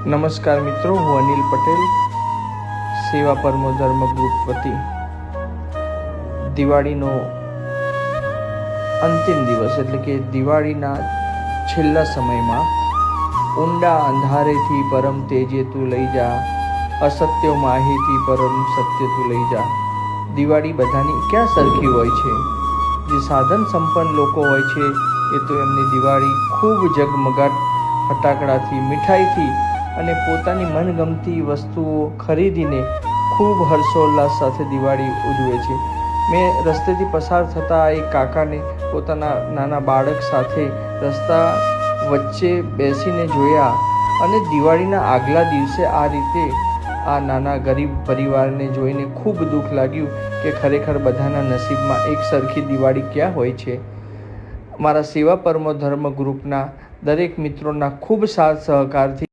નમસ્કાર મિત્રો, હું અનિલ પટેલ, સેવા પરમો ધર્મ ગ્રુપ વતી દિવાળીનો અંતિમ દિવસ એટલે કે દિવાળીના છેલ્લા સમયમાં ઊંડા અંધારેથી પરમ તેજે તું લઈ જા, અસત્ય માહિતી પરમ સત્ય તું લઈ જા. દિવાળી બધાની ક્યાં સરખી હોય છે? જે સાધન સંપન્ન લોકો હોય છે એ તો એમની દિવાળી ખૂબ ઝગમગાટ ફટાકડાથી, મીઠાઈથી અને પોતાની મનગમતી વસ્તુઓ ખરીદીને ખૂબ હર્ષોલ્લાસ સાથે દિવાળી ઉજવે છે. મેં રસ્તેથી પસાર થતા એક કાકાને પોતાના નાના બાળક સાથે રસ્તા વચ્ચે બેસીને જોયા અને દિવાળીના આગલા દિવસે આ રીતે આ નાના ગરીબ પરિવારને જોઈને ખૂબ દુઃખ લાગ્યું કે ખરેખર બધાના નસીબમાં એક સરખી દિવાળી ક્યાં હોય છે. મારા સેવા પરમો ધર્મ ગ્રુપના દરેક મિત્રોના ખૂબ સાથ સહકારથી